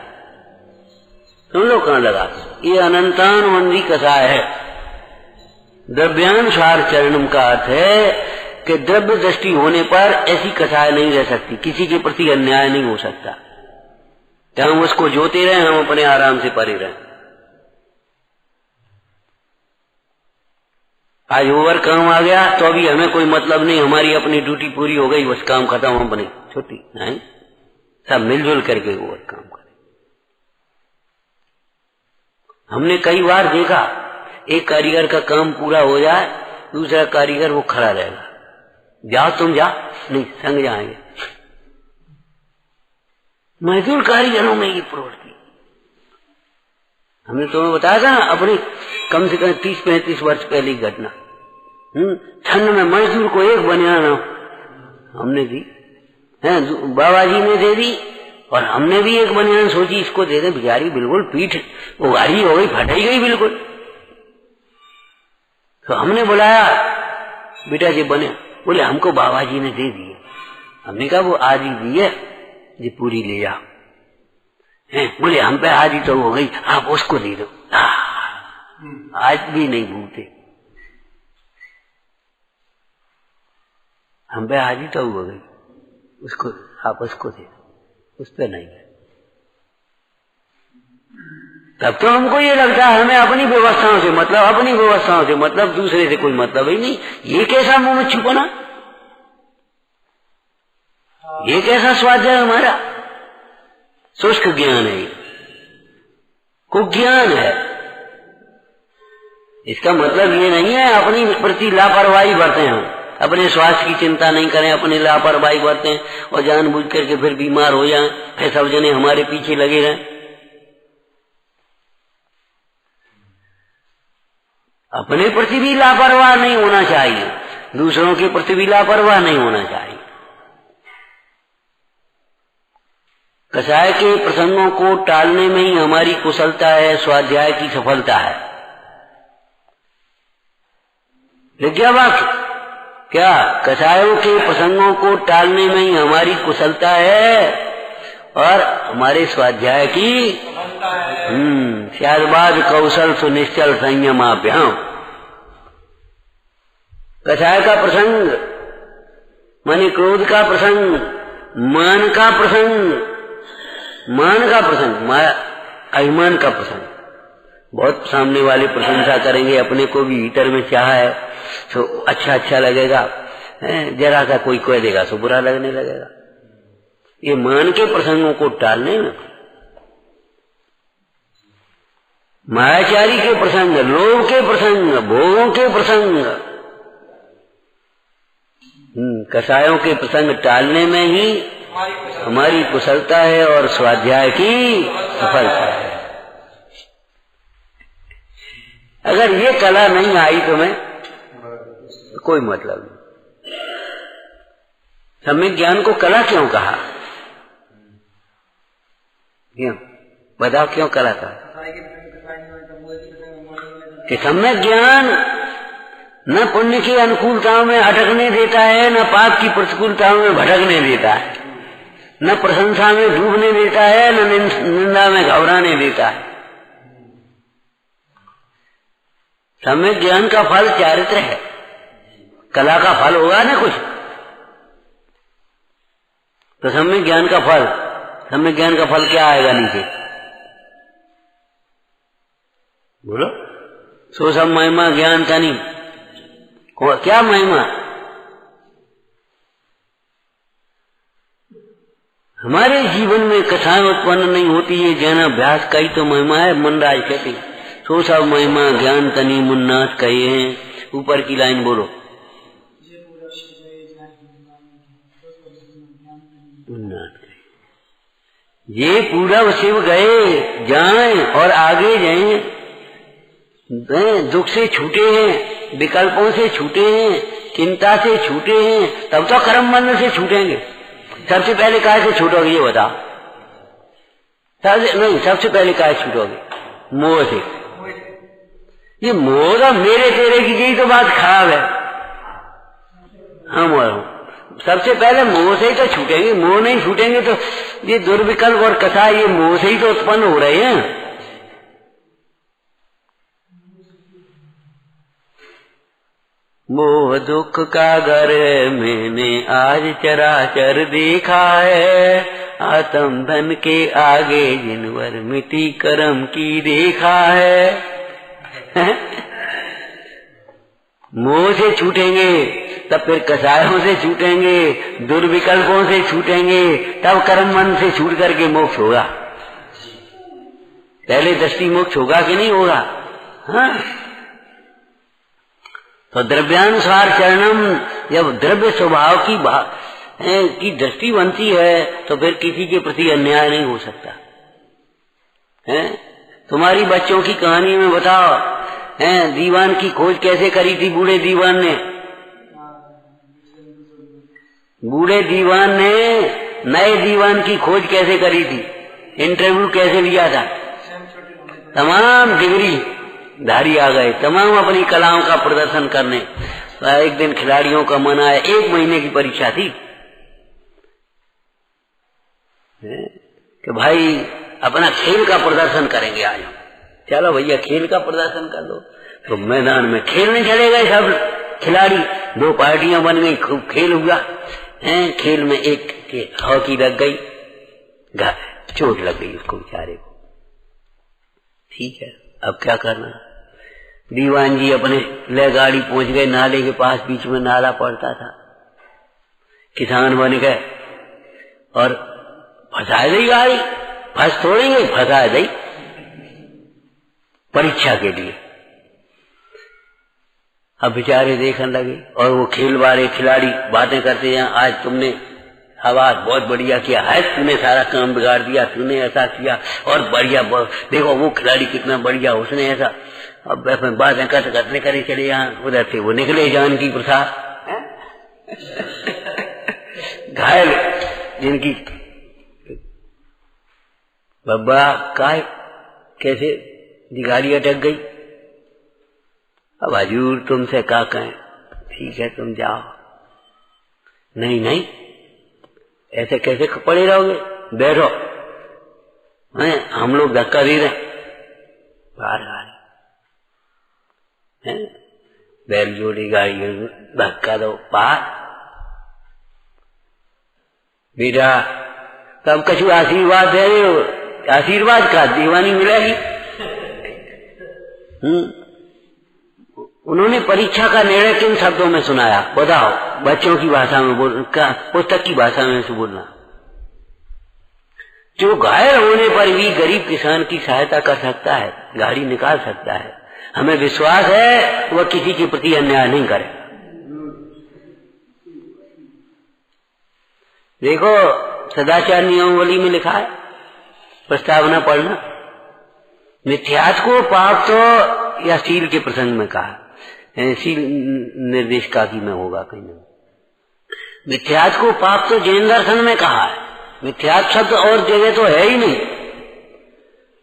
तुम लोग कहाँ लगा, ये अनंतानुबंधी कथा है। द्रव्यानुसार चरणम का अर्थ है कि द्रव्य दृष्टि होने पर ऐसी कथाएं नहीं रह सकती, किसी के प्रति अन्याय नहीं हो सकता। तो हम उसको जोते रहे, हम अपने आराम से परे रहे। आज ओवर काम आ गया तो अभी हमें कोई मतलब नहीं, हमारी अपनी ड्यूटी पूरी हो गई, बस काम खत्म, हम अपनी छुट्टी नहीं, सब मिलजुल करके ओवर काम करें। हमने कई बार देखा, एक कारीगर का काम पूरा हो जाए, दूसरा कारीगर वो खड़ा रहेगा, जाओ तुम जा, नहीं संग जाएंगे। मजदूर कारीगरों में ये प्रवृत्ति, हमने तुम्हें बताया था ना अपनी कम से कम 30-35 वर्ष पहले की घटना। ठंड में मजदूर को एक बनियान हमने दी, बाबा जी ने दे दी, और हमने भी एक बनियान सोची इसको दे दे, बेचारी बिल्कुल पीठ उगाड़ी हो गई, फटाई गई बिल्कुल। तो हमने बुलाया, बेटा जी बने, बोले हमको बाबा जी ने दे दिए। हमने कहा वो आधी दी है, जी पूरी ले जाओ। बोले हम पे आधी तो हो गई, आप उसको दे दो। आज भी नहीं भूलते, हम पे आधी तो हो गई, उसको आप उसको दे दो, उस पे नहीं है। तब तो हमको ये लगता है हमें अपनी व्यवस्थाओं से मतलब, अपनी व्यवस्थाओं से मतलब, दूसरे से कोई मतलब ही नहीं। ये कैसा मुंह में छुपाना, ये कैसा स्वाध्याय हमारा, शुष्क ज्ञान है, कुज्ञान है। इसका मतलब ये नहीं है अपनी प्रति लापरवाही बरतें, हम अपने स्वास्थ्य की चिंता नहीं करें, अपनी लापरवाही बरतें और जानबूझ करके फिर बीमार हो जाएं, फिर सब जने हमारे पीछे लगे रहें। अपने प्रति भी लापरवाह नहीं होना चाहिए, दूसरों के प्रति भी लापरवाह नहीं होना चाहिए। कसाय के प्रसंगों को टालने में ही हमारी कुशलता है, स्वाध्याय की सफलता है। क्या वाक्य, क्या कसायों के प्रसंगों को टालने में ही हमारी कुशलता है और हमारे स्वाध्याय की शायद कौशल सुनिश्चल संयमाभ्याम। कसाय का प्रसंग माने क्रोध का प्रसंग, मान का प्रसंग, मान का प्रसंग, अभिमान का प्रसंग। बहुत सामने वाले प्रशंसा करेंगे, अपने को भी भीतर में चाह है तो अच्छा लगेगा, जरा सा कोई कह देगा तो बुरा लगने लगेगा। ये मान के प्रसंगों को टालने में, मायाचारी के प्रसंग, लोभ के प्रसंग, भोगों के प्रसंग, कसायों के प्रसंग टालने में ही हमारी कुशलता है और स्वाध्याय की सफलता है। अगर ये कला नहीं आई तुम्हें तो कोई मतलब नहीं। सम्यक ज्ञान को कला क्यों कहा, क्यों बताओ, क्यों कला कहा? कि सम्यक ज्ञान न पुण्य की अनुकूलताओं में अटकने देता है, न पाप की प्रतिकूलताओं में भटकने देता है, न प्रशंसा में डूबने देता है, न निंदा में घबराने देता है। सम्यक ज्ञान का फल चारित्र है, कला का फल होगा ना कुछ, तो सम्यक ज्ञान का फल, सम्यक ज्ञान का फल क्या आएगा नीचे, बोलो? सो सब महिमा ज्ञान तनी, क्या महिमा? हमारे जीवन में कथाएं उत्पन्न नहीं होती, ये ज्ञान अभ्यास का ही तो महिमा है। मनराज कहते हैं सो सब महिमा ज्ञान तनी मुन्नाथ कहे हैं। ऊपर की लाइन बोलो, ये पूरब शिव गए जाएं और आगे जाएं, दुख से छूटे हैं, विकल्पों से छूटे हैं, चिंता से छूटे हैं, तब तो कर्म बंधन से छूटेंगे। सबसे पहले काहे से छूटोगे ये बताओ? सबसे पहले काहे छूटोगे? मोह से। ये मोह तो मेरे तेरे की यही तो बात खराब है। हम सबसे पहले मोह से ही तो छूटेंगे, मोह नहीं छूटेंगे तो ये दुर्विकल्प और कसाय ये मोह से ही तो उत्पन्न हो रहे हैं। मोह दुख का घर मैंने आज चराचर देखा है, आत्म धन के आगे जिनवर मिट्टी कर्म की देखा है। मोह से छूटेंगे तब फिर कसायों से छूटेंगे, दुर्विकल्पों से छूटेंगे, तब कर्म मन से छूट करके मोक्ष होगा। पहले दृष्टि मोक्ष होगा कि नहीं होगा? हाँ। तो द्रव्यानुसार चरणम, जब द्रव्य स्वभाव की दृष्टि बनती है तो फिर किसी के प्रति अन्याय नहीं हो सकता है। तुम्हारी बच्चों की कहानी में बताओ, दीवान की खोज कैसे करी थी बूढ़े दीवान ने? बूढ़े दीवान ने नए दीवान की खोज कैसे करी थी? इंटरव्यू कैसे लिया था? तमाम डिग्री धारी आ गए, तमाम अपनी कलाओं का प्रदर्शन करने। एक दिन खिलाड़ियों का मन आया, 1 महीने की परीक्षा थी कि भाई अपना खेल का प्रदर्शन करेंगे आज। चलो भैया खेल का प्रदर्शन कर दो। तो मैदान में खेलने चले गए सब खिलाड़ी, 2 पार्टियां बन गई, खूब खेल हुआ। खेल में एक के हॉकी लग गई, चोट लग गई उसको बेचारे को। ठीक है, अब क्या करना? दीवान जी अपने ले गाड़ी पहुंच गए नाले के पास, बीच में नाला पड़ता था। किसान बन गए और फंसा दी गाड़ी, फंस थोड़ेंगे, फंसा दी परीक्षा के लिए। अब बेचारे देखने लगे और वो खेल वाले खिलाड़ी बातें करते हैं, आज तुमने आवाज बहुत बढ़िया किया है, तूने सारा काम बिगाड़ दिया, तूने ऐसा किया और बढ़िया, देखो वो खिलाड़ी कितना बढ़िया, उसने ऐसा। अब बातें करते करे चले यहाँ उधर से वो निकले जानकी प्रसाद घायल, जिनकी बब्बा काय कैसे गाड़ी अटक गई। अब हजूर तुमसे क्या कहें, ठीक है तुम जाओ। नहीं नहीं, ऐसे कैसे पड़े रहोगे, बैठो, हम लोग धक्का दे रहे बाहर गाड़ी, बैल जोड़ी गाड़ी धक्का दो पार। बेटा तब कछु आशीर्वाद दे रहे हो, आशीर्वाद का दीवानी मिलेगी। उन्होंने परीक्षा का निर्णय किन शब्दों में सुनाया बताओ? बच्चों की भाषा में बोल, पुस्तक की भाषा में से बोलना। जो घायल होने पर भी गरीब किसान की सहायता कर सकता है, गाड़ी निकाल सकता है, हमें विश्वास है वह किसी के प्रति अन्याय नहीं करेगा। देखो सदाचार नियमावली में लिखा है, प्रस्तावना पढ़ना, मिथ्यात्व को पाप तो या शील के प्रसंग में कहा, शील निर्देशिका की में होगा कहीं ना। मिथ्यात्व को पाप तो जैन दर्शन में कहा है, मिथ्यात्व शब्द और जगह तो है ही नहीं।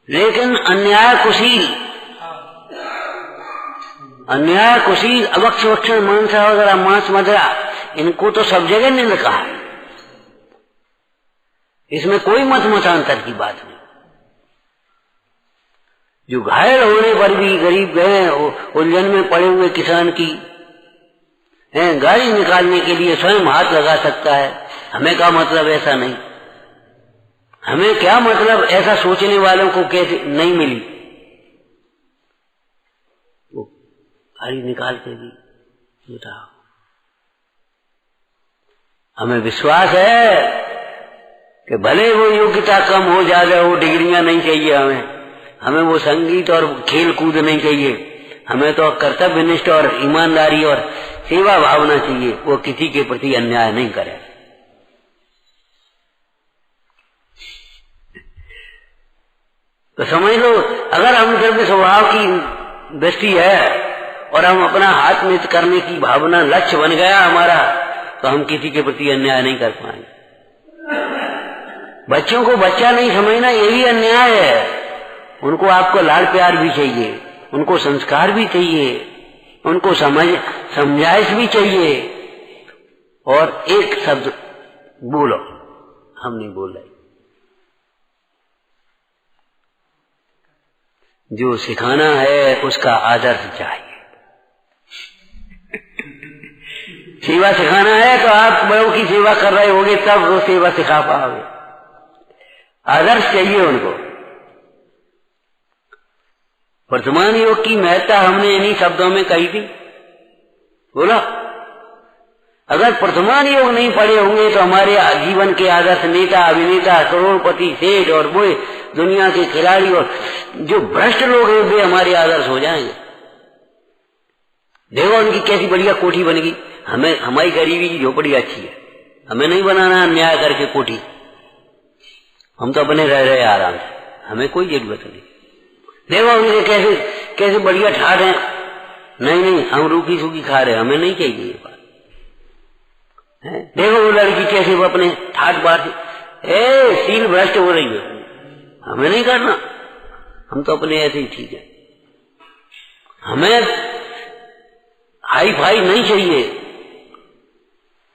लेकिन अन्याय कुशील, अन्याय कुशील, अवक्ष वक्षण मांसा वगैरह मांस मदरा, इनको तो सब जगह निंद कहा है, इसमें कोई मत मतांतर की बात नहीं। जो घायल होने पर भी गरीब गए उलझन में पड़े हुए किसान की गाड़ी निकालने के लिए स्वयं हाथ लगा सकता है, हमें क्या मतलब ऐसा नहीं। हमें क्या मतलब ऐसा सोचने वालों को कैसे नहीं मिली, वो गाड़ी निकाल के भी बताओ। हमें विश्वास है कि भले वो योग्यता कम हो जाए, वो डिग्रियां नहीं चाहिए हमें वो संगीत और खेल कूद नहीं चाहिए, हमें तो कर्तव्यनिष्ठ और ईमानदारी और सेवा भावना चाहिए। वो किसी के प्रति अन्याय नहीं करे। तो समझ लो, अगर हम द्रव्य स्वभाव की दृष्टि है और हम अपना हाथ में करने की भावना लक्ष्य बन गया हमारा, तो हम किसी के प्रति अन्याय नहीं कर पाएंगे। बच्चों को बच्चा नहीं समझना यही अन्याय है। उनको आपको लाड़ प्यार भी चाहिए, उनको संस्कार भी चाहिए, उनको समझाइश भी चाहिए। और एक शब्द बोलो, हम नहीं बोल रहे, जो सिखाना है उसका आदर्श चाहिए। सेवा सिखाना है तो आप बड़ों की सेवा कर रहे होगे तब वो सेवा सिखा पाओगे। आदर्श चाहिए उनको। वर्तमान योग की महत्ता हमने इन्हीं शब्दों में कही थी, बोला। अगर वर्तमान योग नहीं पढ़े होंगे तो हमारे जीवन के आदर्श नेता, अभिनेता, करोड़पति, सेठ और वो दुनिया के खिलाड़ी और जो भ्रष्ट लोग हैं वे हमारे आदर्श हो जाएंगे। देखो उनकी कैसी बढ़िया कोठी बनेगी। हमें हमारी गरीबी की झोपड़ी अच्छी है, हमें नहीं बनाना अन्याय करके कोठी। हम तो अपने रह रहे आराम से, हमें कोई जरूरत नहीं। देखो उनके कैसे कैसे बढ़िया ठाट हैं। नहीं हम रूखी सूखी खा रहे, हमें नहीं चाहिए ये बात। देखो वो लड़की कैसे वो अपने ठाट बात सील भ्रष्ट हो रही है, हमें नहीं करना। हम तो अपने ऐसे ही ठीक है। हमें हाई फाई नहीं चाहिए,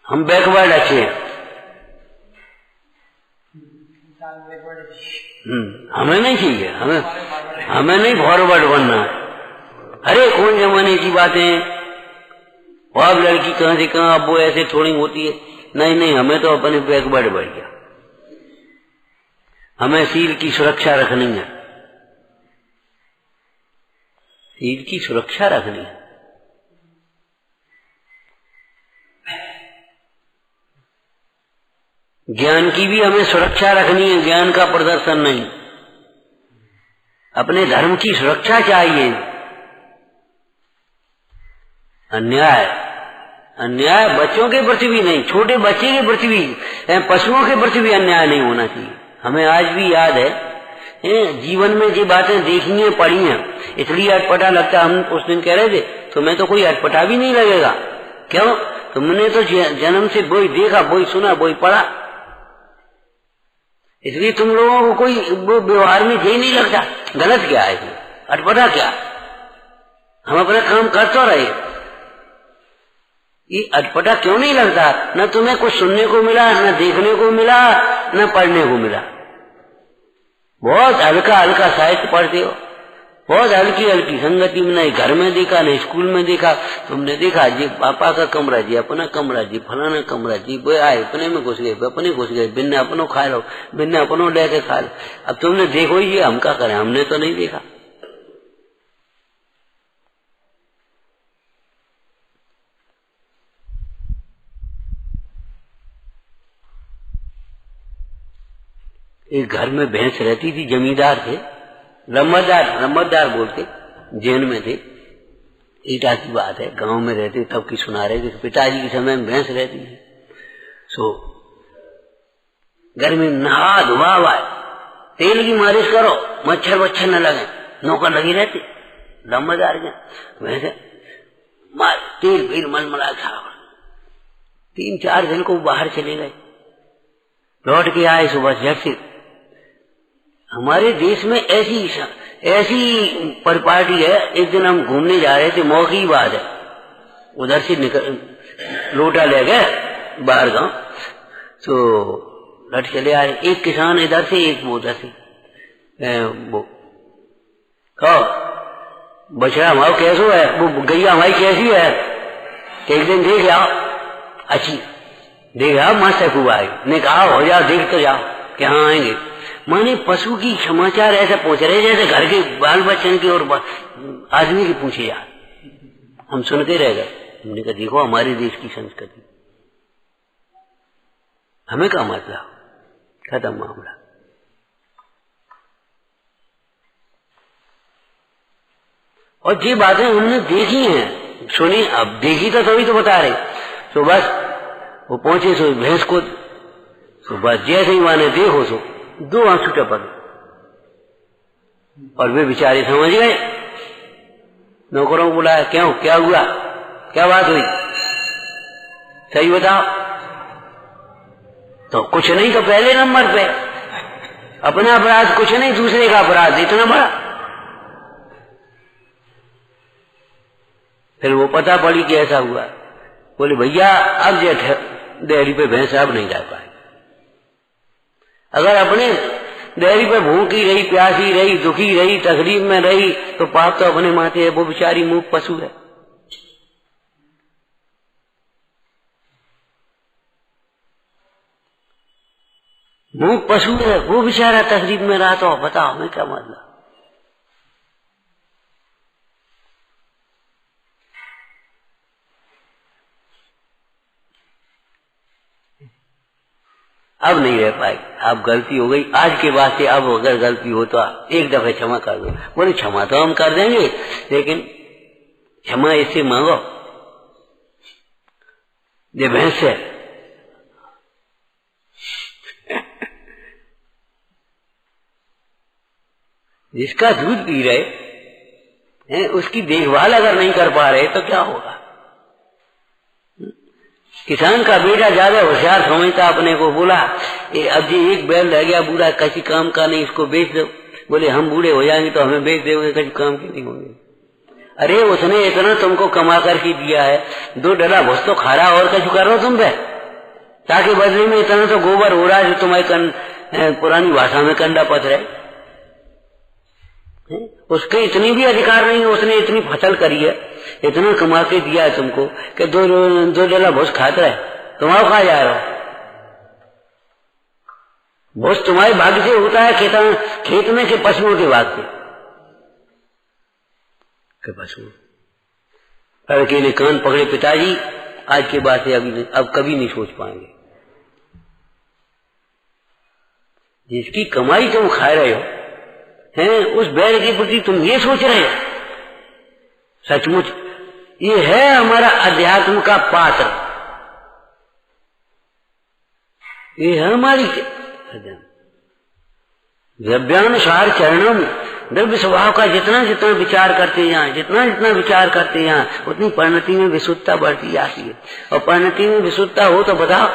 हम बैकवर्ड अच्छे हैं। हमें नहीं चाहिए, हमें नहीं फॉरवर्ड बनना है। अरे कौन जमाने की बातें, वो अब लड़की कहां से कहां, अब वो ऐसे थोड़ी होती है। नहीं हमें तो अपने बैकवर्ड बढ़ गया। हमें सील की सुरक्षा रखनी है, सील की सुरक्षा रखनी है। ज्ञान की भी हमें सुरक्षा रखनी है, ज्ञान का प्रदर्शन नहीं। अपने धर्म की सुरक्षा चाहिए। अन्याय बच्चों के प्रति भी नहीं, छोटे बच्चे के प्रति भी, पशुओं के प्रति भी अन्याय नहीं होना चाहिए। हमें आज भी याद है, जीवन में जो बातें देखी हैं, पढ़ी हैं, इसलिए अटपटा लगता। हम उस दिन कह रहे थे तुम्हें तो कोई अटपटा भी नहीं लगेगा। क्यों? तुमने तो जन्म से वही देखा, वही सुना, वही पढ़ा, इसलिए तुम लोगों को कोई व्यवहार में यही नहीं लगता। गलत क्या है, अटपटा क्या? हम अपना काम कर तो रहे, ये अटपटा क्यों नहीं लगता? न तुम्हें कुछ सुनने को मिला, न देखने को मिला, न पढ़ने को मिला। बहुत हल्का हल्का साहित्य पढ़ते हो, बहुत हल्की हल्की संगति में, नहीं घर में देखा, नहीं स्कूल में देखा। तुमने देखा जी पापा का कमरा, जी अपना कमरा, जी फलाना कमरा, जी वो आए अपने में घुस गए, अपने घुस गए, बिन्ने अपनों खा लो, बिन्ने अपनों लेके खा लो। अब तुमने देखो ये हम क्या करें, हमने तो नहीं देखा। एक घर में भैंस रहती थी, जमींदार थे, रमतदार बोलते, जैन में थे। ईटा की बात है, गांव में रहते तब की सुना रहे थे। पिताजी के समय में भैंस रहती थी। सो घर में नहा धुआ, तेल की मालिश करो, मच्छर वच्छर न लगे, नौकर लगी रहती रमतदार के। वैसे तेल फिर मलमला खा। 3-4 दिन को बाहर चले गए, लौट के आए सुबह झट से। हमारे देश में ऐसी परिपाटी है। एक दिन हम घूमने जा रहे थे, मौके की बात है, उधर से निकल लोटा ले गए बाहर गांव, तो लट चले आए। एक किसान इधर से, एक वो उधर से। वो कहो बछड़ा हमारा कैसो है, वो गैया हमारी कैसी है, एक दिन देख आओ, अच्छी देख आओ, मस्त है खूब आई। ने कहा हो जाओ, देख तो जाओ। कि हाँ आएंगे। माने पशु की समाचार ऐसे पहुंच रहे जैसे घर के बाल बच्चन की और आदमी की पूछे यार। हम सुनते रह गए। हमने कहा देखो हमारे देश की संस्कृति, हमें क्या मतलब, खत्म मामला। और ये बातें हमने देखी हैं, सुनी, अब देखी तो तभी तो बता रहे। तो बस वो पहुंचे सो भैंस को, तो बस जैसे ही माने देखो सो 2 आंसू टपक, और वे बेचारे समझ गए। नौकरों को बुलाया, क्यों, क्या हुआ, क्या बात हुई, सही बताओ। तो कुछ नहीं, तो पहले नंबर पे अपना अपराध कुछ नहीं, दूसरे का अपराध इतना बड़ा। फिर वो पता पड़ी कि ऐसा हुआ। बोले भैया अब जो डेयरी पे भैंस अब नहीं जा पाए। अगर अपने डेयरी पे भूखी रही, प्यासी रही, दुखी रही, तकलीफ में रही, तो पाप तो अपने माथे है। वो बेचारी मूक पशु है। वो पशु है, वो बेचारा तकलीफ में रहा, तो बताओ हमें क्या मतलब। अब नहीं रह पाएगी, अब गलती हो गई, आज के बाद से अब अगर गलती हो तो एक दफे क्षमा कर दो। बोले क्षमा तो हम कर देंगे, लेकिन क्षमा इससे मांगो ये भैंस है, जिसका दूध पी रहे हैं, उसकी देखभाल अगर नहीं कर पा रहे तो क्या होगा। किसान का बेटा ज्यादा होशियार समझता अपने को, बोला अब जी एक बैल रह गया बूढ़ा, किसी काम का नहीं, इसको बेच दो। बोले हम बूढ़े हो जाएंगे तो हमें बेच दोगे, किसी काम के नहीं होंगे। अरे उसने इतना तुमको कमा करके दिया है, 2 डला भुस तो खा रहा, और कुछ करो तुम पे, ताकि बदले में इतना तो गोबर हो रहा है जो तुम्हारी पुरानी भाषा में कंडा पथ रहे। उसके इतनी भी अधिकार नहीं है, उसने इतनी फसल करी है, इतना कमा के दिया है तुमको कि 2 डला भुस खाता है, तुम्हारा खा जा रहा हो। भुस तुम्हारे भाग्य से होता है, खेत में के पशुओं के भाग से के पशु। लड़के ने कान पकड़े, पिताजी आज के बाद से अब कभी नहीं सोच पाएंगे। जिसकी कमाई तुम खा रहे हो हैं, उस बैल के प्रति तुम ये सोच रहे हो, सचमुच ये है हमारा अध्यात्म का पात्र, ये है हमारी द्रव्यानुसार चरणों में द्रव्य स्वभाव का जितना जितना विचार करते जाएं, जितना जितना विचार करते जाएं, उतनी परिणति में विशुद्धता बढ़ती जाती है। और परिणति में विशुद्धता हो तो बताओ,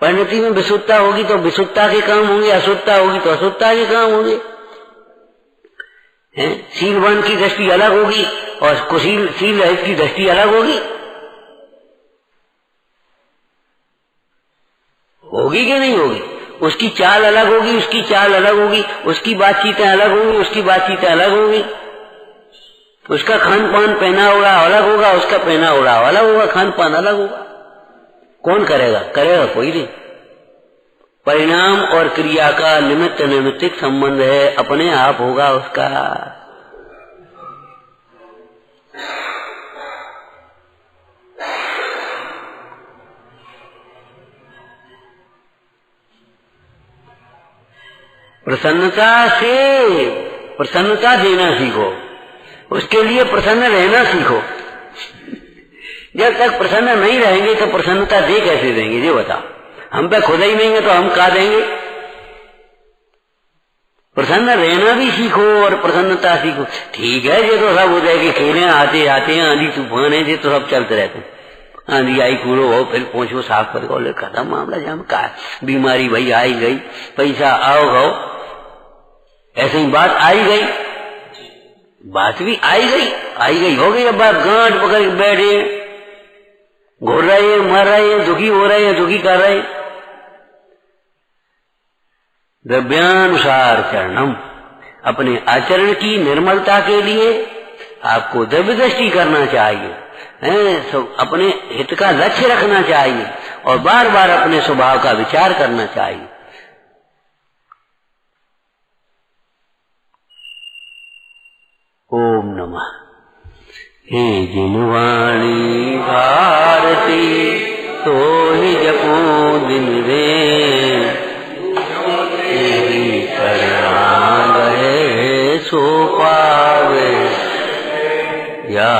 परिणति में विशुद्धता होगी तो विशुद्धता के काम होंगे, अशुद्धता होगी तो अशुद्धता के काम होंगे। शीलवान की दृष्टि अलग होगी और कुशील शील रहित की दृष्टि अलग होगी, होगी कि नहीं होगी। उसकी चाल अलग होगी, उसकी चाल अलग होगी, उसकी बातचीतें अलग होंगी, उसकी बातचीतें अलग होंगी, उसका खान पान पहना होगा अलग होगा, उसका पहना होगा अलग होगा, खान पान अलग होगा। कौन करेगा? करेगा कोई नहीं। परिणाम और क्रिया का निमित्त नैमित्तिक संबंध है, अपने आप होगा उसका। प्रसन्नता से प्रसन्नता देना सीखो, उसके लिए प्रसन्न रहना सीखो। जब तक प्रसन्न नहीं रहेंगे तो प्रसन्नता दे कैसे देंगे, ये बताओ। हम पे खुद ही नहीं है तो हम का देंगे। प्रसन्न रहना भी सीखो और प्रसन्नता सीखो। ठीक है, ये तो सब हो जाएगी, खेले आते आते हैं, आंधी तूफान है, ये तो सब चलते रहते हैं। आंधी आई, कूड़ो हो, फिर पहुंचो साफ करो, ले खत्म मामला। जहाँ का बीमारी भाई आई गई, पैसा आओ गो, ऐसे ही बात आई गई, बात भी आई गई हो गई। अब बात गांठ पकड़ के बैठे, घूर रहे हैं, मर रहे हैं, दुखी हो रहे हैं, दुखी कर रहे हैं। द्रव्यानुसार चरणम, अपने आचरण की निर्मलता के लिए आपको द्रव्य दृष्टि करना चाहिए, अपने हित का लक्ष्य रखना चाहिए और बार बार अपने स्वभाव का विचार करना चाहिए। ओम नमः। हे जिनवाणी भारती तो ही जपो दिन रे, तेरी करना गए सो पावे या